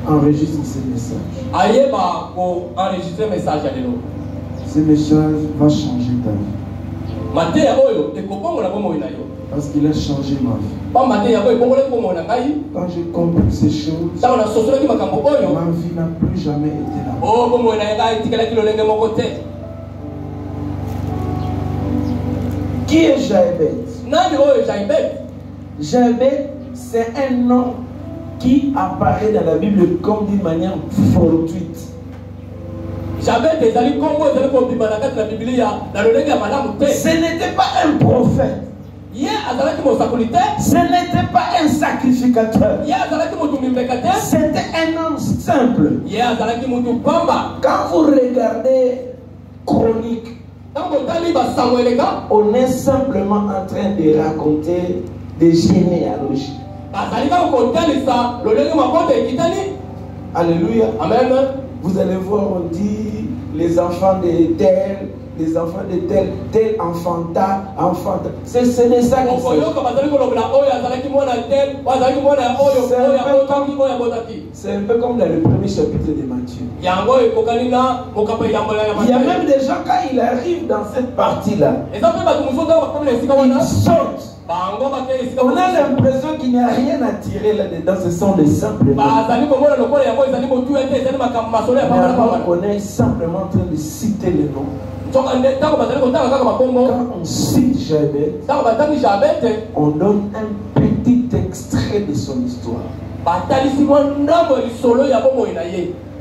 enregistre ce message. Ce message va changer ta vie. Parce qu'il a changé ma vie. Quand j'ai compris ces choses, ma vie n'a plus jamais été là. Qui est Jaébet? Jaébet, c'est un nom qui apparaît dans la Bible comme d'une manière fortuite. Ce n'était pas un prophète. Ce n'était pas un sacrificateur. C'était un homme simple. Quand vous regardez Chronique, on est simplement en train de raconter des généalogies. Alléluia. Amen. Vous allez voir, on dit les enfants de tel, les enfants de tel enfanta. C'est de ça qu'il s'agit. C'est un peu comme dans le premier chapitre de Matthieu. Il y a même des gens, quand ils arrivent dans cette partie-là, ils sortent. On a l'impression qu'il n'y a rien à tirer là-dedans, ce sont des simples noms. On est simplement en train de citer les noms. Quand on cite Jaébet, on donne un petit extrait de son histoire.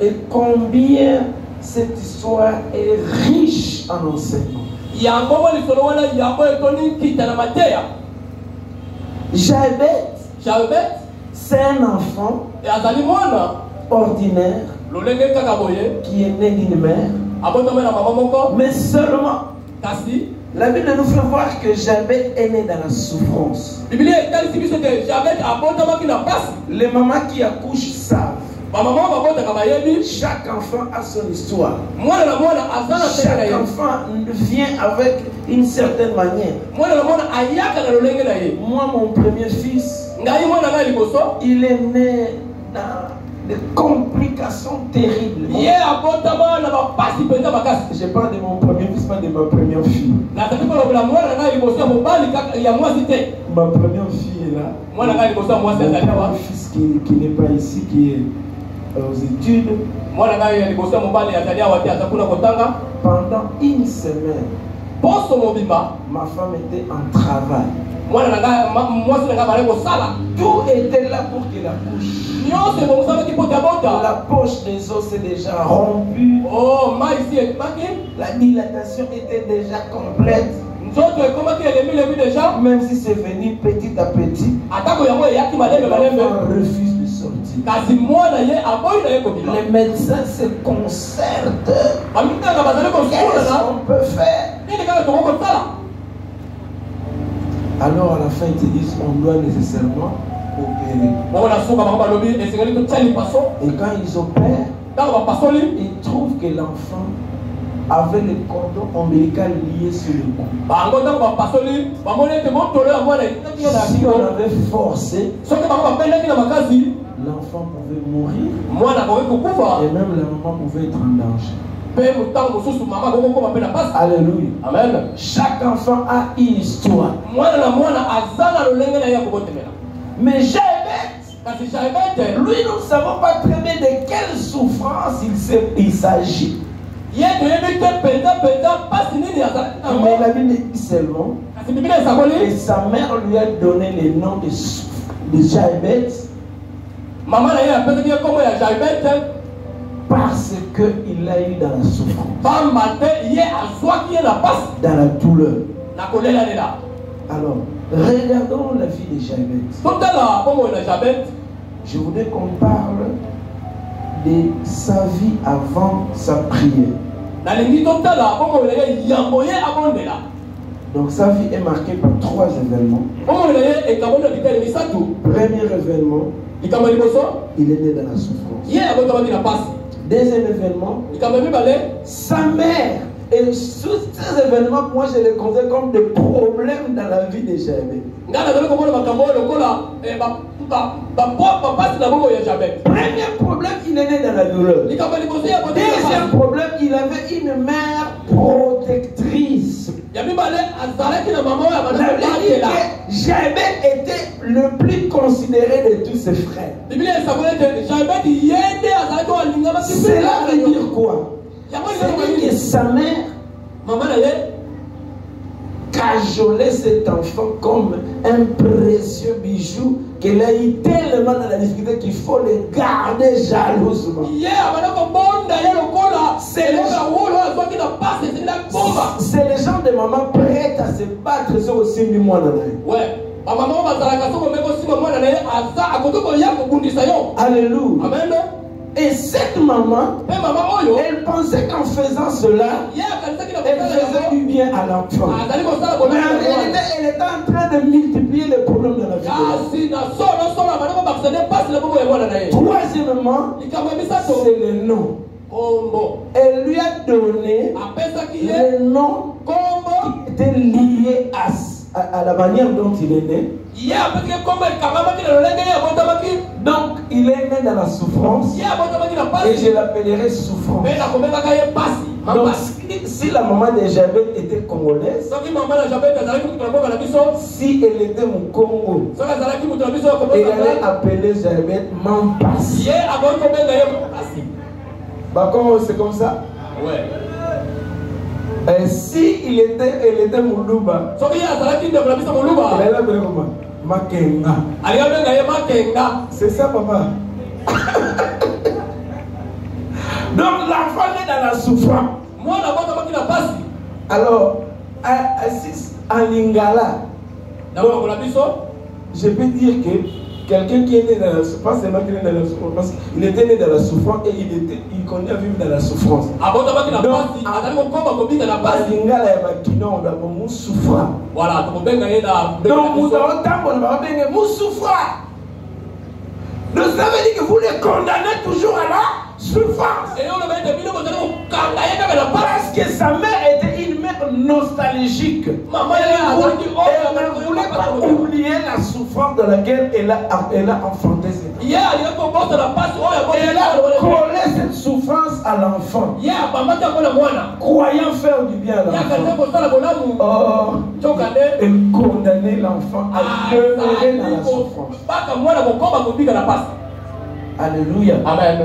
Et combien cette histoire est riche en enseignements. Jaébet, c'est un enfant ordinaire qui est né d'une mère. Mais seulement, la Bible nous fait voir que Jaébet est né dans la souffrance. Les mamans qui accouchent savent. Chaque enfant a son histoire. Chaque enfant vient avec une certaine manière. Moi, mon premier fils, il est né dans des complications terribles. Je parle de mon premier fils, pas de ma première fille. Ma première fille est là. Mon fils qui n'est pas ici, qui est aux études. Pendant une semaine, ma femme était en travail. Tout était là pour qu'elle accouche. La poche des os est déjà rompue. La dilatation était déjà complète. Même si c'est venu petit à petit, l'enfant refuse de sortir. Les médecins se concertent. Qu'est-ce qu'on peut faire? Alors à la fin, ils te disent on doit nécessairement opérer. Et quand ils opèrent, ils trouvent que l'enfant avait le cordon ombilical lié sur le cou. Si on avait forcé, l'enfant pouvait mourir et même la maman pouvait être en danger. Alléluia. Amen. Chaque enfant a une histoire. Mais Jaébet, lui, nous ne savons pas très bien de quelle souffrance il s'agit. Mais la Bible dit seulement que sa mère lui a donné le nom de Jaébet parce qu'il a eu dans la souffrance, dans la douleur. Alors, regardons la vie de Jaébet. Je voudrais qu'on parle de sa vie avant sa prière. Donc sa vie est marquée par 3 événements. Premier événement, il est né dans la souffrance. Deuxième événement, sa mère Et tous ces événements, moi je les considère comme des problèmes dans la vie de Jabet. Premier problème, il est né dans la douleur. Deuxième problème, il avait une mère protectrice. La Bible dit que Jabet était le plus considéré de tous ses frères. Cela veut dire quoi? C'est que sa mère cajolait cet enfant comme un précieux bijou qu'elle a eu tellement dans la difficulté qu'il faut le garder jalousement. C'est les gens de maman prêtes à se battre sur aussi du mois d'année. Alléluia. Amen. Et cette maman, elle pensait qu'en faisant cela, elle faisait du bien à l'enfant. Mais en réalité, elle était en train de multiplier les problèmes de la vie. Troisièmement, c'est le nom. Elle lui a donné le nom qui était lié à la manière dont il est né. Donc il est né dans la souffrance et je l'appellerai souffrance. Donc si la maman de Jabet était congolaise, si elle était au Congo, elle allait appeler Jabet Mampasi. Bah comment c'est comme ça? Ouais. Si elle était Moulouba, elle allait appeler comment? Makenga. C'est ça, papa. Donc l'enfant est dans la souffrance. Alors, à Lingala, je peux dire que quelqu'un qui est né dans la souffrance, c'est moi qui est né dans la souffrance, parce qu'il était né dans la souffrance et il connaît à vivre dans la souffrance. Donc, à Lingala, il y a un souffrant. Voilà, donc nous avons souffrant. Donc ça veut dire que vous les condamnez toujours à la souffrance. Parce que sa mère était une mère nostalgique. Elle ne voulait pas oublier la souffrance dans laquelle elle a enfanté cette enfant. Elle a collé cette souffrance à l'enfant, croyant faire du bien à l'enfant. Or, elle condamnait l'enfant à demeurer dans la souffrance. Alléluia. Amen.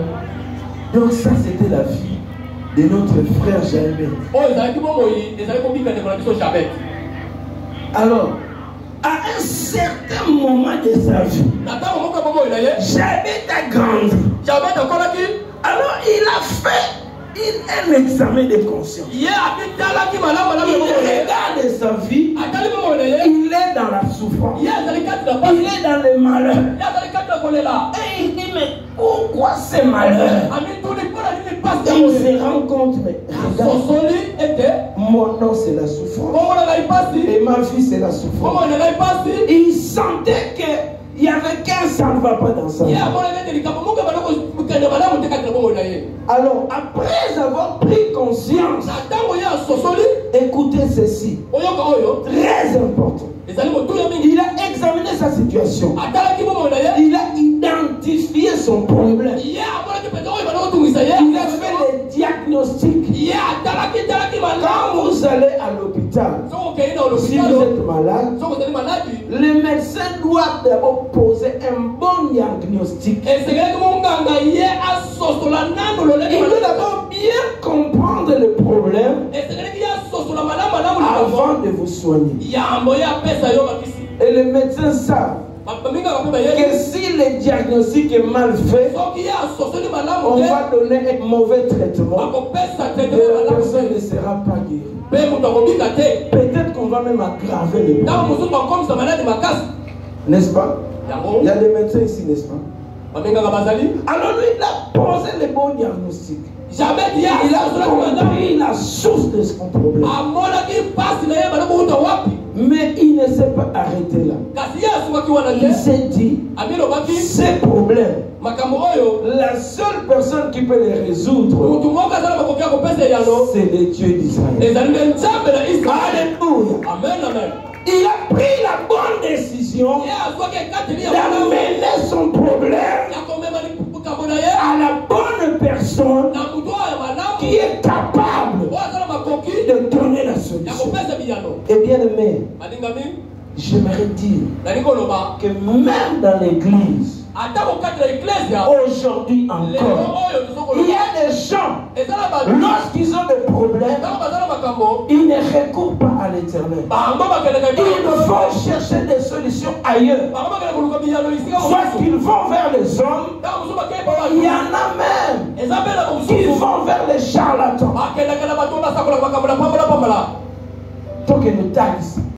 Donc ça c'était la vie de notre frère Jabet. Alors, à un certain moment de sa vie, Jabet a grandi. Alors il a fait un examen de conscience. Il regarde sa vie. Il est dans la souffrance. Il est dans le malheur. Et il dit, mais pourquoi ce malheur? Il se rend compte, mais regarde, mon nom c'est la souffrance. Et ma vie c'est la souffrance. Il sentait que il y avait qu'un ça ne va pas dans sa vie. Alors, après avoir pris conscience, écoutez ceci, très important. Il a examiné sa situation. Il a identifié son problème. Il a fait les diagnostics. Quand vous allez à l'hôpital, si vous êtes malade, le médecin doit d'abord poser un bon diagnostic. Il doit d'abord bien comprendre le problème avant de vous soigner. Et les médecins savent que si le diagnostic est mal fait, on va donner un mauvais traitement et la personne ne sera pas guérie. Peut-être qu'on va même aggraver le problème. N'est-ce pas? Il y a des médecins ici, n'est-ce pas? Alors lui, il a posé le bon diagnostic. Il a compris la source de son problème. Mais il ne s'est pas arrêté là. Il s'est dit, ces problèmes La seule personne qui peut les résoudre, c'est le Dieu d'Israël. Alléluia. Amen, amen. Il a pris la bonne décision d'amener son problème à la bonne personne qui est capable de donner la solution. Et bien aimé, j'aimerais dire que même dans l'église, aujourd'hui encore, il y a des gens, lorsqu'ils ont des problèmes, ils ne recourent pas à l'Éternel. Ils vont chercher des solutions ailleurs. Soit qu'ils vont vers les hommes, il y en a même qui vont vers les charlatans. Donc, ils nous taxent.